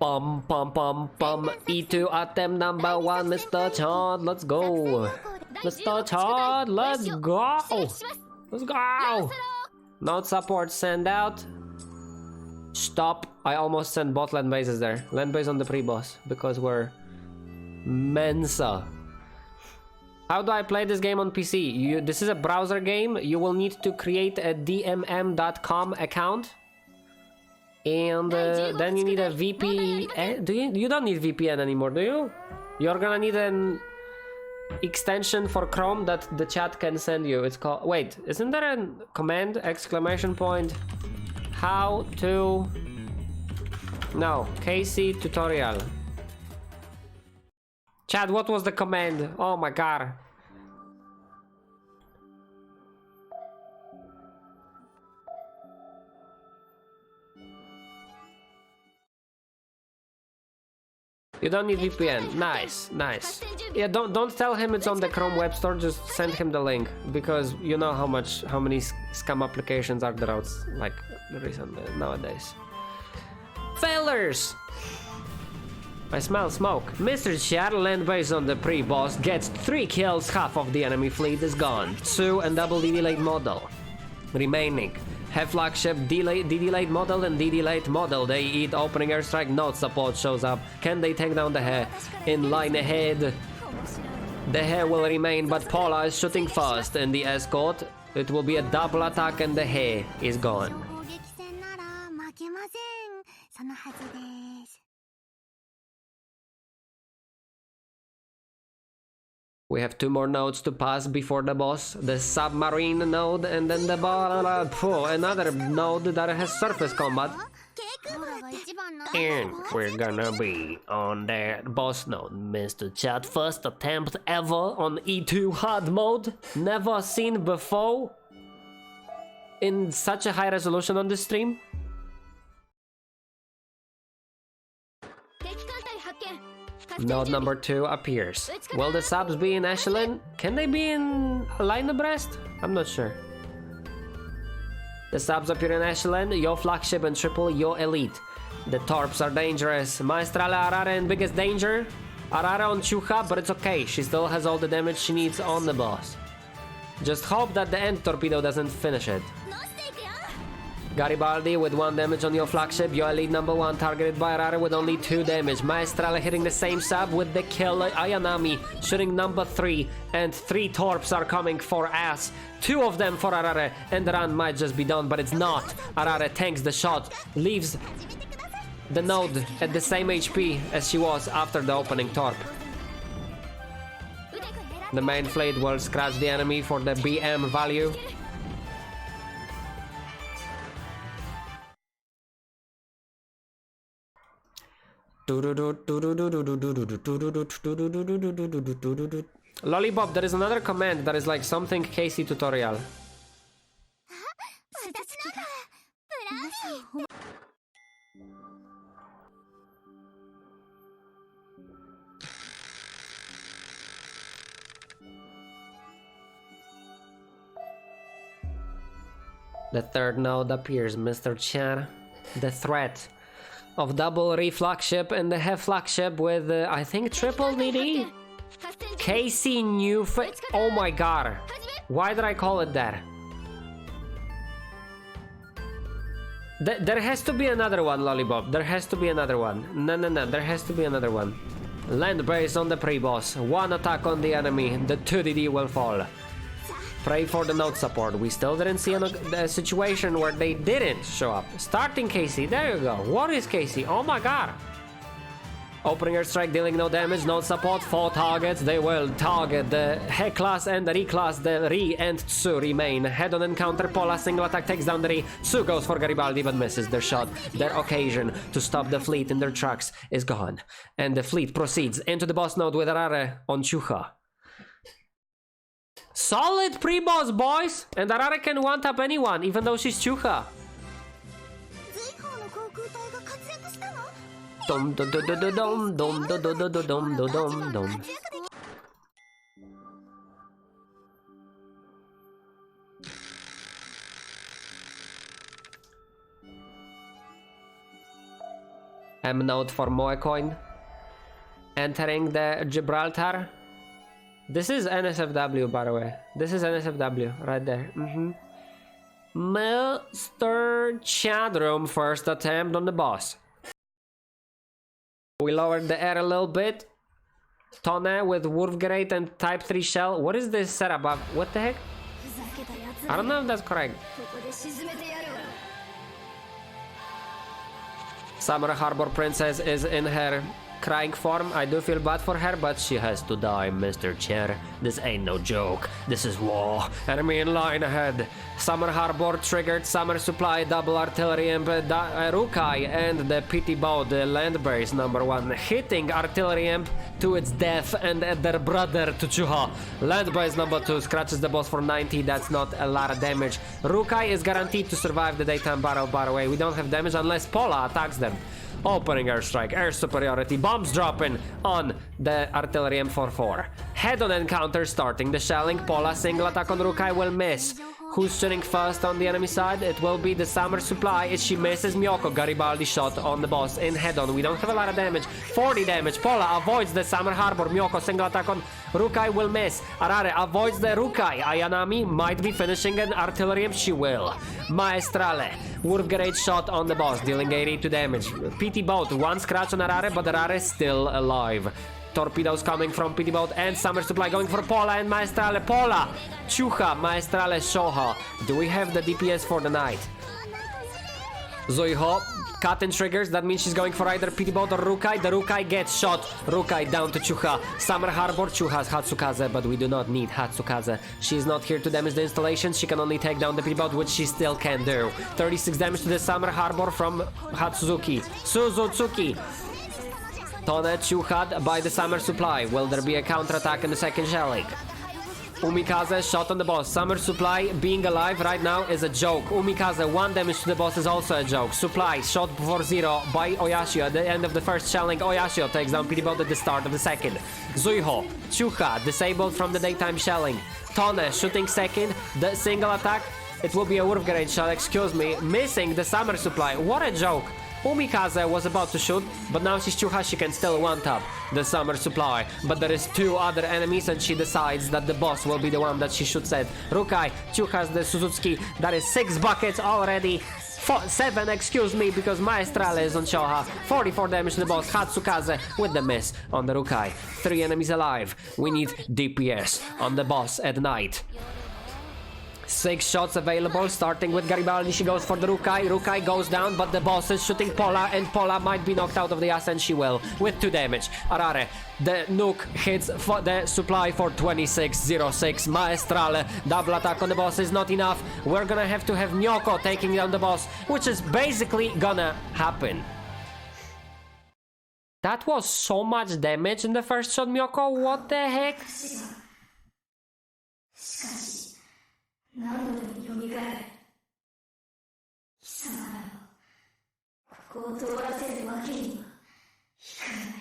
Bum bum bum bum. E2 attempt number 1, Mr. Chad. Let's go. Mr. Chad, let's go. Let's go. Node support send out. Stop. I almost sent bot land bases there. Land base on the pre-boss because we're Mensa. How do I play this game on PC? This is a browser game. You will need to create a dmm.com account. And then you need a VPN. You don't need VPN anymore, do you? You're gonna need an extension for Chrome that the chat can send you. It's called... Wait, isn't there a command? Exclamation point. How to... No, KC tutorial. Chat, what was the command? Oh my god. You don't need VPN. Nice, nice. Yeah, don't tell him it's on the Chrome web store. Just send him the link because you know how many scam applications are there out like recently nowadays. Failures. I smell smoke. Mr. Chad, land base on the pre-boss, gets 3 kills, half of the enemy fleet is gone. 2 and double DD late model remaining. Have flagship DD late model and DD late model. They eat opening airstrike, node support shows up. Can they take down the hair? In line ahead. The hair will remain, but Paula is shooting fast and the escort. It will be a double attack and the hair is gone. We have 2 more nodes to pass before the boss. The submarine node and then the another node that has surface combat. And we're gonna be on the boss node. Mr. Chat, first attempt ever on E2 hard mode. Never seen before. In such a high resolution on the stream. Node number 2 appears. Will the subs be in echelon? Can they be in line abreast? I'm not sure. The subs appear in echelon, your flagship and triple, your elite. The torps are dangerous. Maestrale Arare in biggest danger. Arare on Chucha, but it's okay. She still has all the damage she needs on the boss. Just hope that the end torpedo doesn't finish it. Garibaldi with 1 damage on your flagship, your elite number 1 targeted by Arare with only 2 damage. Maestrale hitting the same sub with the kill. Ayanami shooting number 3 and 3 torps are coming for ass. 2 of them for Arare and the run might just be done, but it's not. Arare tanks the shot, leaves the node at the same HP as she was after the opening torp. The main fleet will scratch the enemy for the BM value. Lollipop, there is another command that is like something KC tutorial. The 3rd node appears, Mr. Chan. The threat of double re-flagship and the half flagship with I think triple DD. KC new oh my god, why did I call it that? There has to be another one, Lollipop. There has to be another one. No, there has to be another one. Land base on the pre-boss, 1 attack on the enemy, the 2 DD will fall. Pray for the node support. We still didn't see a situation where they didn't show up. Starting KC, there you go. What is KC? Oh my god. Opening airstrike, dealing no damage, node support, 4 targets. They will target the He class and the Re class. The Re and Tsu remain. Head on encounter, Pola single attack takes down the Re. Tsu goes for Garibaldi but misses their shot. Their occasion to stop the fleet in their tracks is gone. And the fleet proceeds into the boss node with Arare on Chucha. Solid pre-boss, boys! And Arare can one-tap anyone, even though she's Chucha. Dum dum dum dum dum dum dum dum dum dum dum. M note for Moe coin. Entering the Gibraltar. This is NSFW, by the way. This is NSFW, right there. Mr. Chadrum, first attempt on the boss. We lowered the air a little bit. Tone with Wolfgrate and Type 3 shell. What is this setup? What the heck? I don't know if that's correct. Summer Harbour Princess is in her crying form. I do feel bad for her, but she has to die, Mr. Chair. This ain't no joke. This is war. Enemy in line ahead. Summer Harbour triggered summer supply, double artillery imp, Rukai, and the PT boat, the land base #1, hitting artillery imp to its death and their brother to Chuha. Land base #2 scratches the boss for 90. That's not a lot of damage. Rukai is guaranteed to survive the daytime battle, by the way. We don't have damage unless Pola attacks them. Opening airstrike, air superiority, bombs dropping on the artillery M44. Head-on encounter starting. The shelling, Pola single attack on Rukai will miss. Who's shooting first on the enemy side? It will be the summer supply. If she misses, Miyoko Garibaldi shot on the boss in head-on. We don't have a lot of damage. 40 damage. Pola avoids the Summer Harbor. Miyoko single attack on Rukai will miss. Arare avoids the Rukai. Ayanami might be finishing an artillery if she will. Maestrale. Wolfgrate shot on the boss, dealing 82 damage. PT boat, one scratch on Arare, but Arare is still alive. Torpedoes coming from PT boat and summer supply going for Pola and Maestrale. Pola, Chucha, Maestrale, Shoha. Do we have the DPS for the night? Zoiho, cut and triggers. That means she's going for either PT boat or Rukai. The Rukai gets shot. Rukai down to Chucha. Summer Harbor. Chuha's Hatsukaze, but we do not need Hatsukaze. She's not here to damage the installations. She can only take down the PT boat, which she still can do. 36 damage to the Summer Harbor from Hatsuzuki. Suzuki. Tone Chuhad by the summer supply. Will there be a counterattack in the second shelling? Umikaze shot on the boss. Summer supply being alive right now is a joke. Umikaze, 1 damage to the boss is also a joke. Supply shot before 0 by Oyashio. At the end of the first shelling, Oyashio takes down PT boat at the start of the second. Zuiho, Chuha disabled from the daytime shelling. Tone shooting second. The single attack, it will be a Wolfgrate shot, excuse me. Missing the summer supply. What a joke. Umikaze was about to shoot, but now she's Chuha, she can still one-tap the summer supply. But there is 2 other enemies and she decides that the boss will be the one that she shoots at. Rukai, Chuha's the Suzuki. That is 6 buckets already. 7, excuse me, because Maestrale is on Shoha. 44 damage to the boss. Hatsukaze with the miss on the Rukai. 3 enemies alive. We need DPS on the boss at night. 6 shots available, starting with Garibaldi. She goes for the Rukai. Rukai goes down, but the boss is shooting Pola, and Pola might be knocked out of the ass, and she will, with 2 damage. Arare, the nuke hits for the supply for 2606. Maestrale, double attack on the boss is not enough. We're gonna have to have Miyoko taking down the boss, which is basically gonna happen. That was so much damage in the first shot, Miyoko. What the heck? 何度でも蘇る貴様らをここを通らせるわけにはいかない。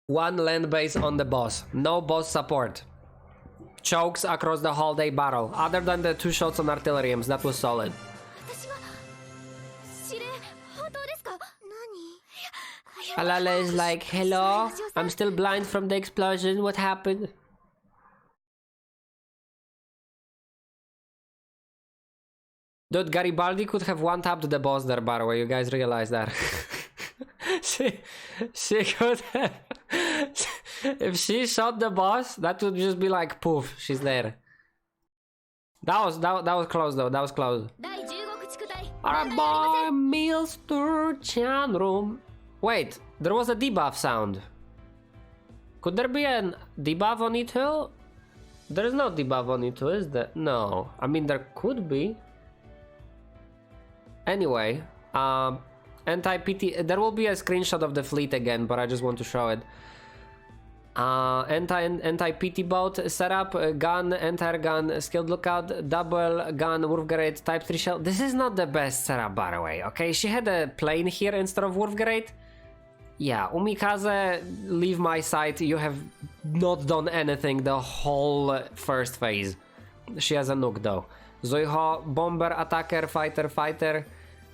One land base on the boss, no boss support. Chokes across the whole day battle. Other than the 2 shots on artilleriums, that was solid. Alala is like, hello? I'm still blind from the explosion. What happened? Dude, Garibaldi could have one-tapped the boss there, by the way. You guys realize that? she could have... If she shot the boss, that would just be like, poof, she's there. That was close, though. That was close. Alright, boy, Mr. Chandrum. Wait, there was a debuff sound. Could there be a debuff on E-2? There is no debuff on E-2, is there? No. I mean, there could be. Anyway, anti-PT... There will be a screenshot of the fleet again, but I just want to show it. Anti-PT boat setup, gun, entire gun, skilled lookout, double gun, Wolfgrate, type 3 shell. This is not the best setup, by the way, okay? She had a plane here instead of Wolfgrate. Yeah, Umikaze, leave my sight. You have not done anything the whole first phase. She has a nuke though. Zoiho, Bomber, Attacker, Fighter,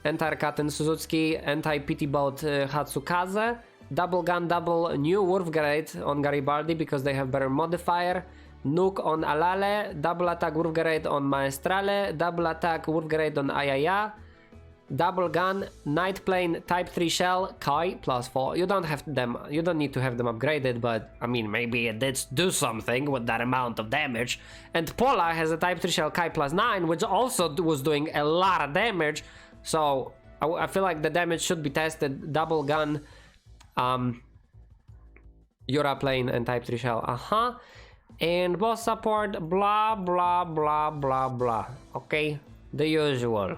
Entire Katen Suzuki, Anti-PT Boat Hatsukaze, Double Gun, Double New Wolf Grade on Garibaldi because they have better modifier, Nuke on Alale, Double Attack Wolf Grade on Maestrale, Double Attack Wolf Grade on Ayaya, Double Gun, Night Plane, Type 3 Shell, Kai, +4. You don't need to have them upgraded, but I mean, maybe it did do something with that amount of damage. And Pola has a Type 3 Shell, Kai +9, which also was doing a lot of damage. So I feel like the damage should be tested. Double Gun, Yura Plane, and Type 3 Shell. And boss support, blah, blah, blah, blah, blah. Okay, the usual.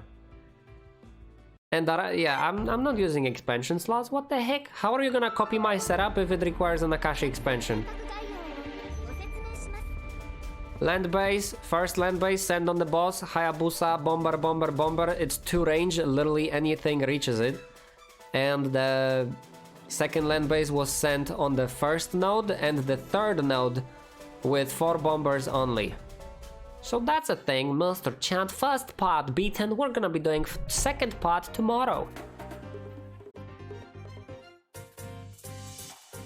And yeah, I'm not using expansion slots. What the heck? How are you gonna copy my setup if it requires an Akashi expansion? Land base, first land base, send on the boss. Hayabusa, bomber, bomber, bomber. It's 2 range, literally anything reaches it. And the second land base was sent on the first node and the third node with 4 bombers only. So that's a thing, Mr. Chant. First part beaten, we're gonna be doing second part tomorrow.